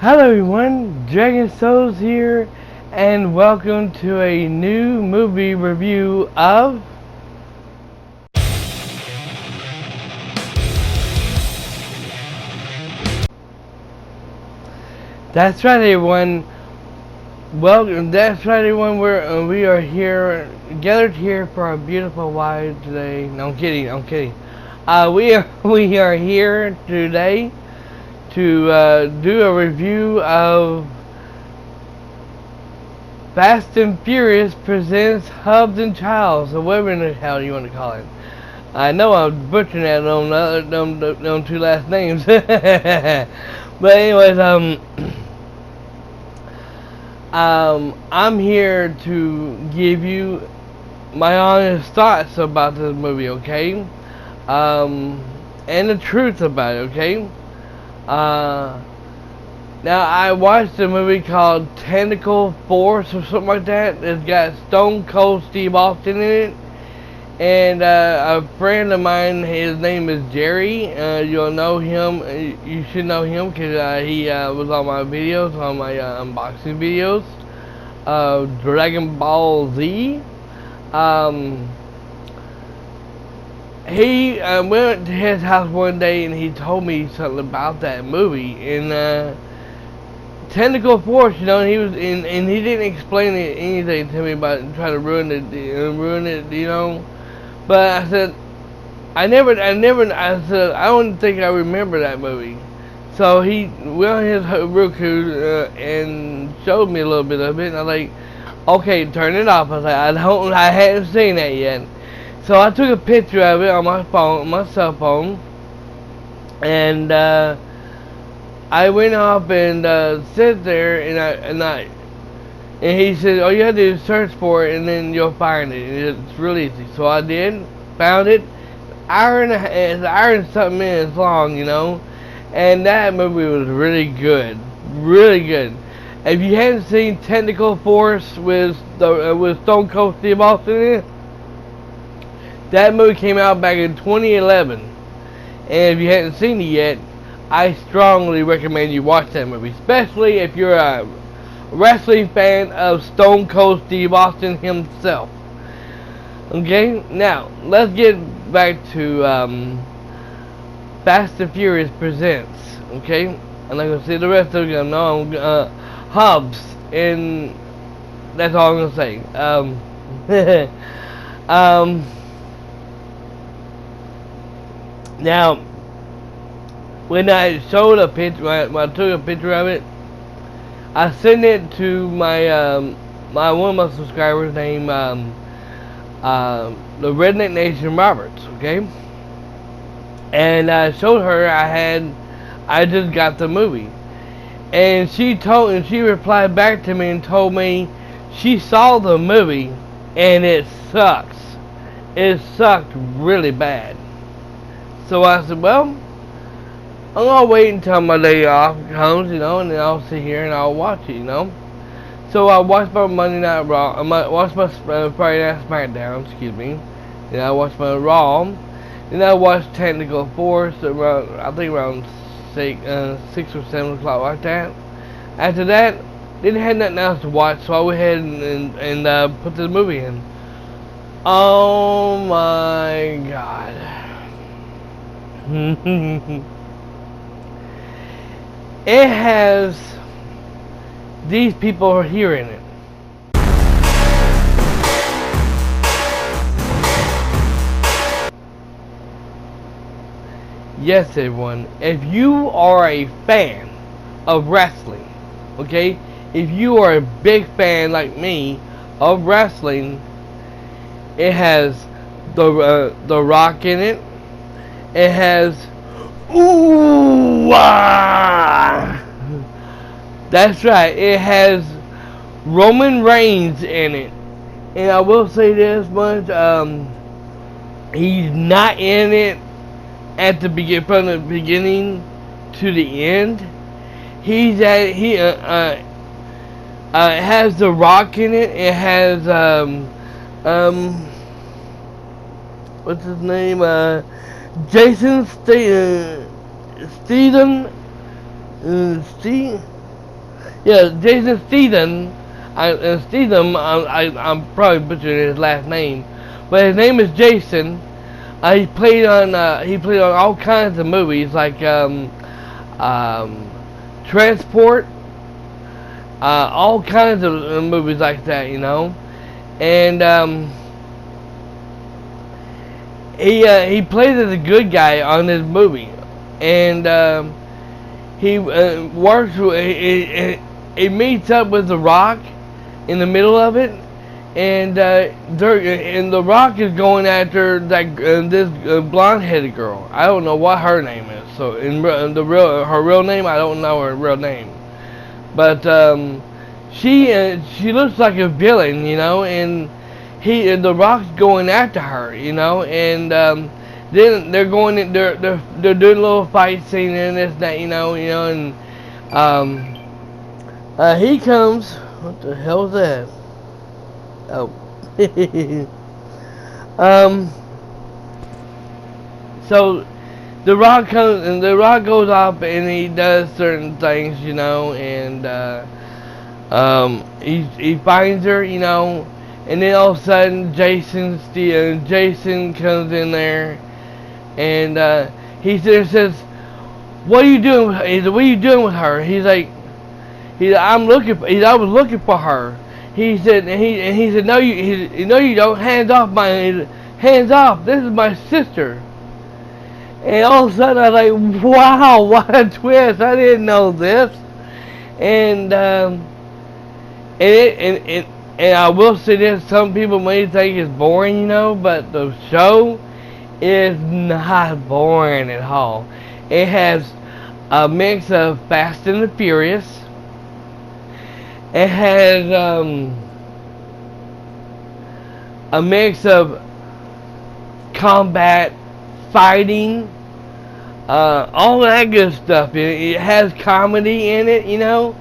Hello everyone, Dragon Souls here, and welcome to a new movie review of That's right everyone. Welcome. That's right everyone. We are here, gathered here for our beautiful wife today. No, I'm kidding. I'm kidding. We are here today to do a review of Fast and Furious presents Hobbs&Shaw, or whatever the hell you want to call it. I know I'm butchering that on two last names. But anyways, I'm here to give you my honest thoughts about this movie, okay? And the truth about it, okay? Now, I watched a movie called Tentacle Force or something like that. It's got Stone Cold Steve Austin in it. And a friend of mine, his name is Jerry. You'll know him. You should know him because he was on my videos, on my unboxing videos. Dragon Ball Z. He went to his house one day and he told me something about that movie. And Tentacle Force, you know, and he didn't explain anything to me about trying to ruin it, you know. But I said, I said, I don't think I remember that movie. So he went on his Roku and showed me a little bit of it, and I was like, okay, turn it off. I was like, I hadn't seen that yet. So I took a picture of it on my phone, my cell phone, and I went off and sit there, and he said, all you have to do is search for it, and then you'll find it. And it's real easy. So I did, found it. It's an hour and something minutes long, you know. And that movie was really good, really good. If you hadn't seen Tentacle Force with Stone Cold Steve Austin in it, that movie came out back in 2011. And if you hadn't seen it yet, I strongly recommend you watch that movie, especially if you're a wrestling fan of Stone Cold Steve Austin himself. Okay, now let's get back to Fast and Furious presents. Okay, I'm not gonna say the rest of them. No, I'm Hobbs, and that's all I'm gonna say. Now, when I showed a picture, when I took a picture of it, I sent it to my one of my subscribers named the Redneck Nation Roberts, okay? And I showed her I just got the movie, and she replied back to me and told me she saw the movie and it sucks. It sucked really bad. So I said, well, I'm gonna wait until my day off comes, you know, and then I'll sit here and I'll watch it, you know. So I watched my Monday Night Raw. I watched my Friday Night SmackDown, excuse me. Then I watched my Raw. Then I watched Tentacle Force around, I think around 6 or 7 o'clock, like that. After that, didn't have nothing else to watch, so I went ahead and put the movie in. Oh my God. It has these people here in it. Yes, everyone. If you are a fan of wrestling, okay? If you are a big fan like me of wrestling, it has the Rock in it. It has That's right, it has Roman Reigns in it. And I will say this much, he's not in it at the from the beginning to the end. It has The Rock in it. It has what's his name? Jason Steve Yeah, Jason Statham. I'm probably butchering his last name, but his name is Jason. He played on all kinds of movies like um, Transport, all kinds of movies like that, you know. And he plays as a good guy on this movie, and he works. He meets up with The Rock in the middle of it, and The Rock is going after this blonde-headed girl. I don't know what her name is. So her real name, I don't know her real name. But she looks like a villain, you know, and The Rock's going after her, you know, and then they're going in, they're doing a little fight scene and this that, you know, and he comes. What the hell is that? Oh. So The Rock goes off and he does certain things, you know, and he finds her, you know, and then all of a sudden Jason comes in there, and he says, "What are you doing?" He said, "What are you doing with her?" I was looking for her. He said, he said, "No, you don't. Hands off. This is my sister." And all of a sudden, I was like, "Wow, what a twist! I didn't know this." And and I will say this: some people may think it's boring, you know, but the show is not boring at all. It has a mix of Fast and the Furious. It has a mix of combat, fighting, all that good stuff. It has comedy in it, you know.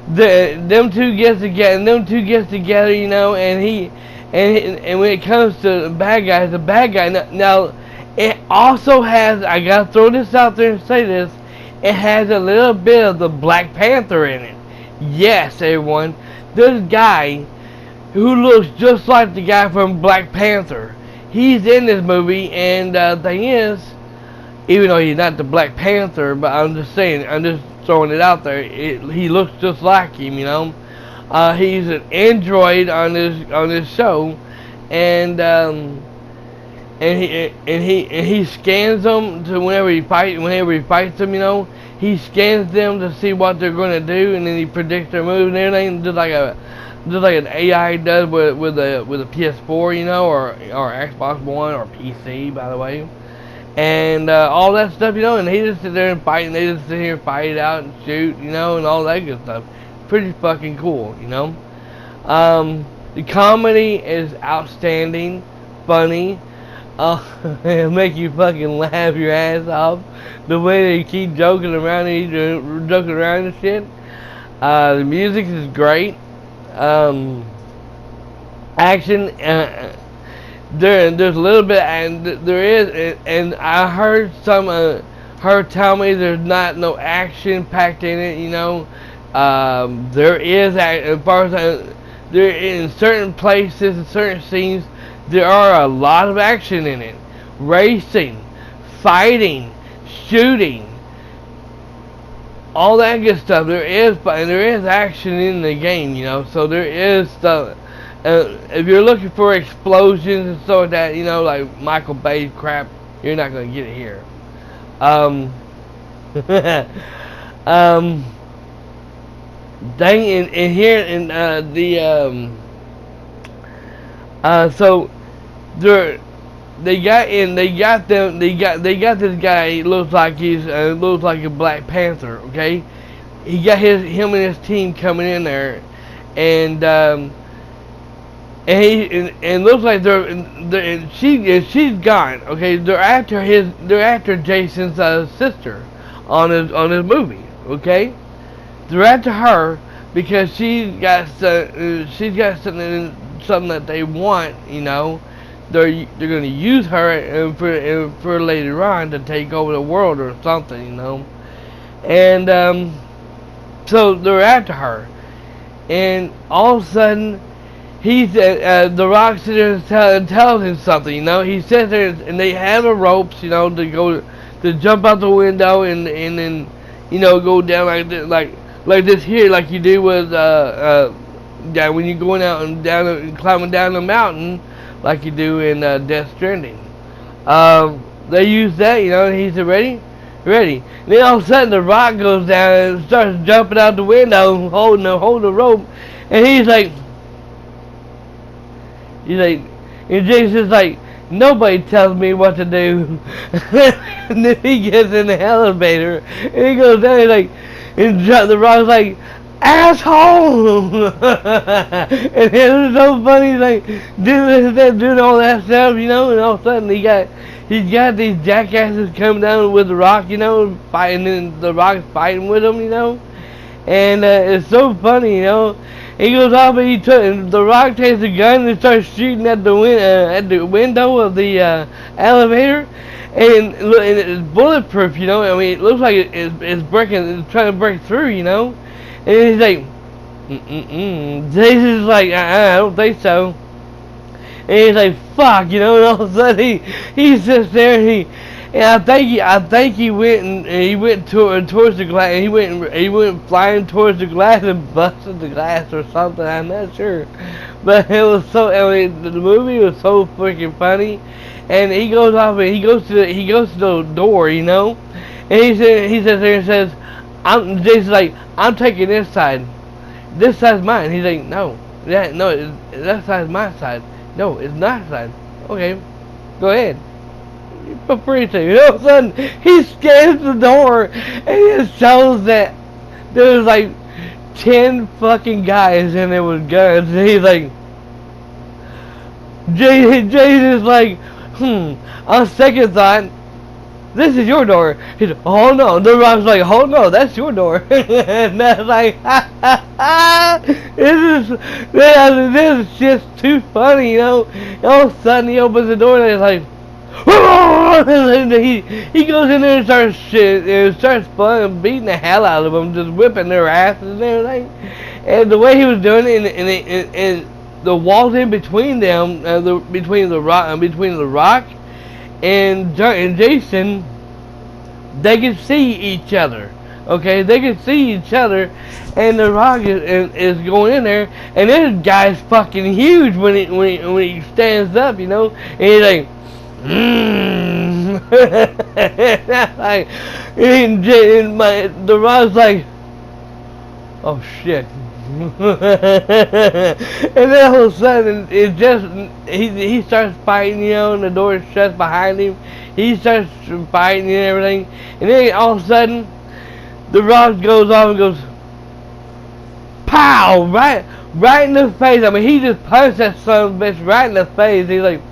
Them two gets together, you know, and when it comes to the bad guy. Now it also has. I gotta throw this out there and say this. It has a little bit of the Black Panther in it. Yes, everyone. This guy who looks just like the guy from Black Panther. He's in this movie, and the thing is, even though he's not the Black Panther, but I'm just saying, I'm just throwing it out there. He looks just like him, you know. He's an android on this show, and he scans them to whenever he fights them, you know. He scans them to see what they're going to do, and then he predicts their moves and everything, just like an AI does with a PS4, you know, or Xbox One or PC, by the way, and all that stuff, you know. And he just sit there and fight, and they just sit here and fight it out and shoot, you know, and all that good stuff. Pretty fucking cool, you know. The comedy is outstanding, funny. It'll make you fucking laugh your ass off. The way they keep joking around and shit. The music is great. Action. There's a little bit, and there is, and I heard her tell me there's not no action packed in it. You know, there is, as far as there in certain places and certain scenes. There are a lot of action in it. Racing, fighting, shooting, all that good stuff. There is action in the game, you know. So there is stuff. If you're looking for explosions and stuff like that, you know, like Michael Bay crap, you're not gonna get it here. Dang, and here in so they got this guy. He looks like a Black Panther. Okay, he got him and his team coming in there, and looks like she's gone. Okay, they're after Jason's sister on his movie. Okay, they're after her because she's got something that they want, you know. They're going to use her for later on to take over the world or something, you know. And So they're after her, and all of a sudden, the Rock sits there and tells him something. You know, he sits there and they have the ropes. You know, to jump out the window and then go down like this here, like you do with yeah, when you're going out and down and climbing down the mountain, like you do in Death Stranding. They use that, and he said, ready? Ready. And then all of a sudden the Rock goes down and starts jumping out the window, holding the rope, and he's like, and Jason's like, nobody tells me what to do. And then he gets in the elevator, and he goes down, and the Rock's like, asshole! And it was so funny, doing all that stuff, and all of a sudden he's got these jackasses coming down with the Rock, fighting, and the Rock's fighting with them, and it's so funny, He goes off and the Rock takes a gun and starts shooting at the window of the elevator, and it's bulletproof, I mean, it looks like it's trying to break through, and he's like, Jason's like, I don't think so. And he's like, fuck, and all of a sudden he sits there and I think he went towards the glass, and he went flying towards the glass and busted the glass or something. I'm not sure, but it was so. I mean, the movie was so freaking funny, and he goes off and he goes to the door, and he sits there and says, Jason's like, I'm taking this side. This side's mine. He's like, no, that side's my side. No, it's not side. Okay, go ahead. Feel free to. All of a sudden, he scans the door and it shows that there's like 10 fucking guys in there with guns. And he's like, Jason's like, on second thought, this is your door. He's like, oh no. The Rock's like, oh no, that's your door. And that's like, this is just too funny, All of a sudden he opens the door and it's like, and he goes in there and starts beating the hell out of them, just whipping their asses and everything. And the way he was doing it, and the walls in between them, between the Rock and Jason, they can see each other. Okay, they can see each other, and the Rock is going in there, and this guy's fucking huge when he stands up, and he's like, like, the Rock's like, oh shit. And then all of a sudden it just he starts fighting, and the door shuts behind him. He starts fighting and everything, and then all of a sudden the Rock goes off and goes pow, right in the face. I mean, he just punched that son of a bitch right in the face. He's like,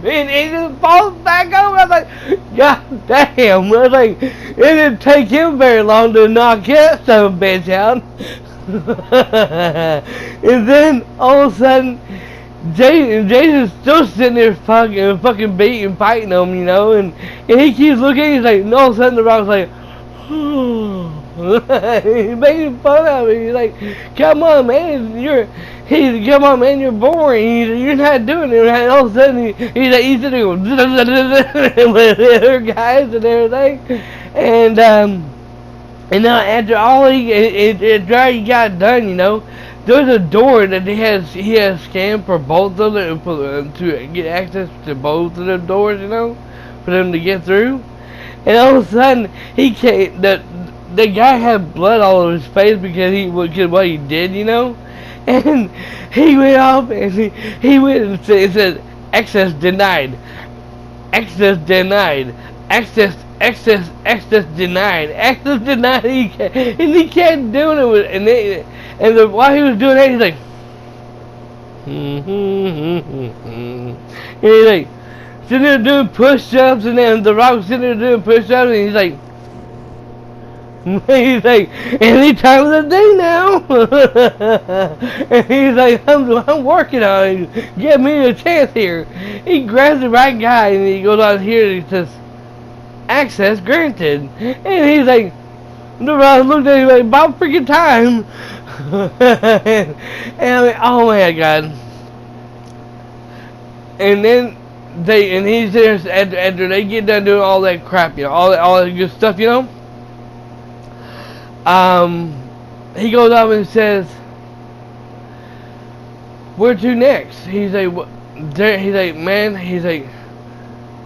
and he just falls back over. I was like, God damn. I was like, it didn't take him very long to knock that son of a bitch out. And then all of a sudden Jason's still sitting there fucking beating, fighting him, and he keeps looking, he's like, and all of a sudden the Rock's like, he's making fun of me. He's like, come on man, you're boring, you're not doing it right. And all of a sudden he's sitting there going with the other guys and everything, and now after all he got done, there's a door that he has scanned for both of them, to get access to both of the doors, for them to get through. And all of a sudden he can't. The guy had blood all over his face because what he did, And he went off and he went and said, access denied, access denied, access denied, access denied. He kept doing it with, while he was doing that, he's like, and he's like sitting there doing push-ups, and then the Rock's sitting there doing push-ups, and he's like, any time of the day now. And he's like, I'm working on it. Give me a chance here. He grabs the right guy and he goes out here and he says, access granted. And he's like, the Rock looked at him like, about freaking time. and I mean, oh my god. And then he's there after they get done doing all that crap, you know, all that good stuff, you know. He goes up and says, "Where to next?" He's like, he's like, man, he's like,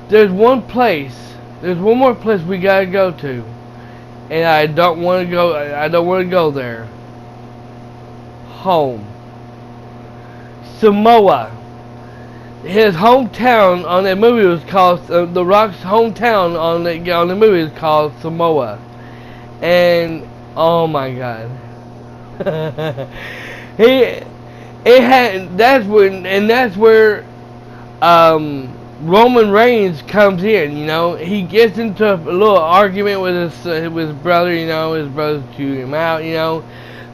there's one more place we gotta go to, and I don't want to go there. Home. Samoa. His hometown on that movie was called The Rock's hometown on the movie is called Samoa, and oh my god, that's where Roman Reigns comes in. You know, he gets into a little argument with his brother. You know, his brother's chewing him out. You know.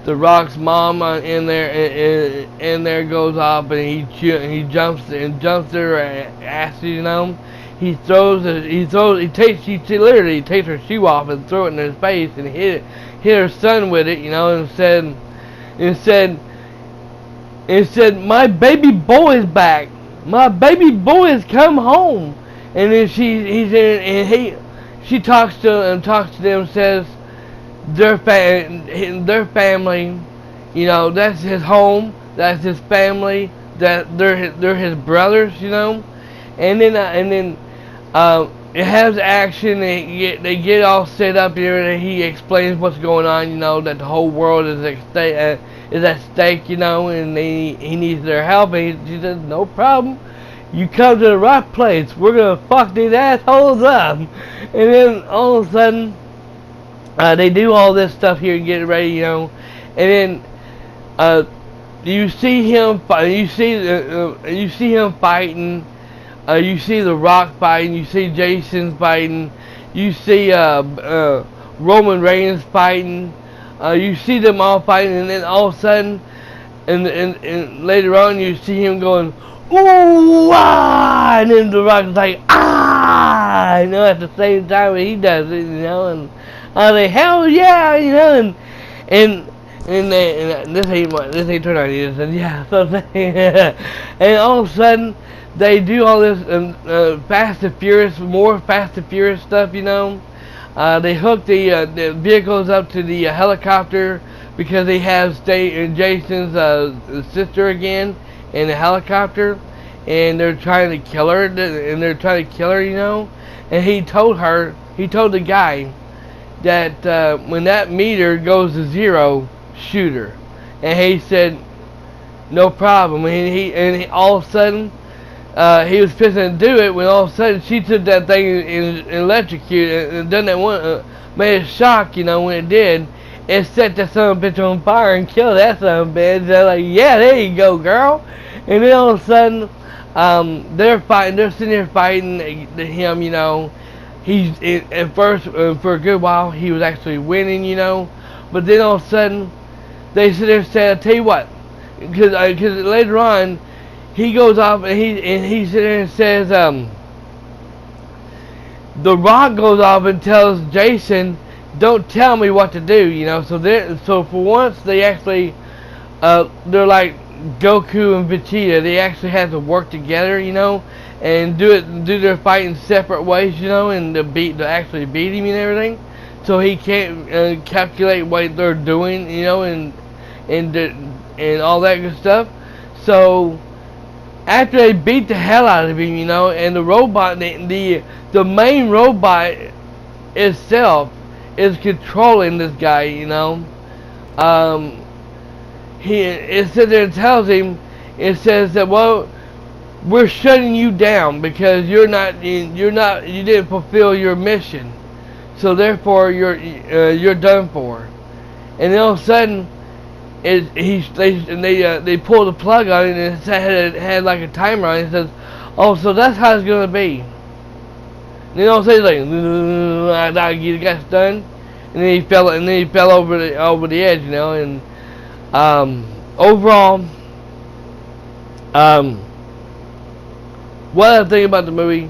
The Rock's mom in there goes off and he jumps her ass, you know. He literally takes her shoe off and throw it in his face and hit her son with it, you know, and said my baby boy is back. My baby boy has come home. And then she talks to them, says their family, you know, that's his home, that's his family, that they're his brothers, you know, and then it has action. They get all set up here, and he explains what's going on, you know, that the whole world is at stake, you know, and he needs their help. And he says, no problem. You come to the right place. We're gonna fuck these assholes up. And then all of a sudden, they do all this stuff here and get ready, you know, and then you see him fighting. You see The Rock fighting. You see Jason fighting. You see Roman Reigns fighting. You see them all fighting, and then all of a sudden, and later on, you see him going, ooh, ah, and then The Rock's like, ah, you know, at the same time he does it, you know, and I was like, hell yeah, you know, and this ain't turned out either. So yeah, so and all of a sudden they do all this Fast and Furious stuff, you know. They hook the vehicles up to the helicopter because they have Jason's sister again in the helicopter, and they're trying to kill her, you know. And he told the guy that when that meter goes to zero, shoot her. And he said, no problem. And he all of a sudden, he was fixing to do it when all of a sudden she took that thing and electrocuted and done that one, made a shock, you know, when it did. It set that son of a bitch on fire and killed that son of a bitch. They're like, yeah, there you go, girl. And then all of a sudden, they're sitting there fighting him, you know. He's at first for a good while he was actually winning, you know, but then all of a sudden they sit there and say, "I'll tell you what," because later on he goes off and he sits there and says, The Rock goes off and tells Jason, "Don't tell me what to do," you know. So for once they actually they're like Goku and Vegeta. They actually have to work together, you know, and do their fight in separate ways, you know, and to actually beat him and everything. So he can't calculate what they're doing, you know, and all that good stuff. So after they beat the hell out of him, you know, and the robot, the main robot itself is controlling this guy, you know. It sits there and tells him, it says that, well, we're shutting you down because you didn't fulfill your mission, so therefore you're done for. And then all of a sudden, they pull the plug on it, and it had like a timer on it. It says, oh, so that's how it's gonna be. And then all of a sudden, he's like, you got done, and then he fell over the edge, you know. And overall, what I think about the movie,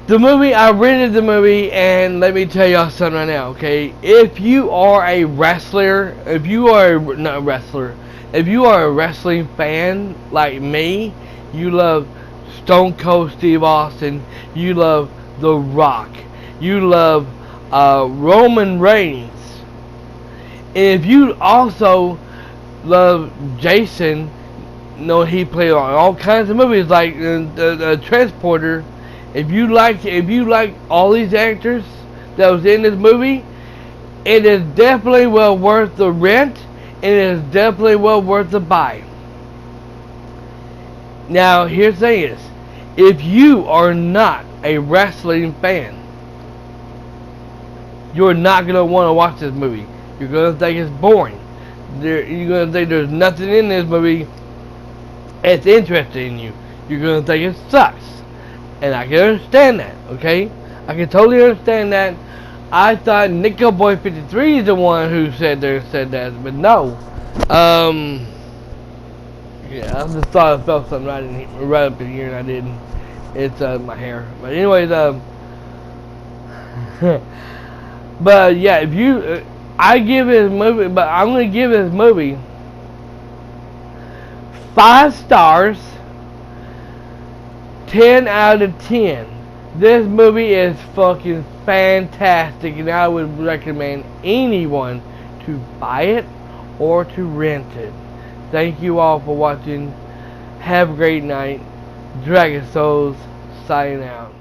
The movie, I rented the movie, and let me tell y'all something right now, okay? If you are a wrestler, if you are not a wrestler, if you are a wrestling fan like me, you love Stone Cold Steve Austin, you love The Rock, you love Roman Reigns, and if you also love Jason, you know he played on all kinds of movies like the Transporter. If you like all these actors that was in this movie, it is definitely well worth the rent, and it is definitely well worth the buy. Now, here's the thing is, if you are not a wrestling fan, you're not going to want to watch this movie. You're going to think it's boring. You're going to think there's nothing in this movie that's interesting in you. You're going to think it sucks. And I can understand that, okay? I can totally understand that. I thought Nickel Boy 53 is the one who said that, but no. Yeah, I just thought I felt something right up in here, and I didn't. It's my hair. But anyways, but yeah, if you, I give this movie, but I'm gonna give this movie 5 stars. 10 out of 10. This movie is fucking fantastic, and I would recommend anyone to buy it or to rent it. Thank you all for watching. Have a great night. Dragon Souls signing out.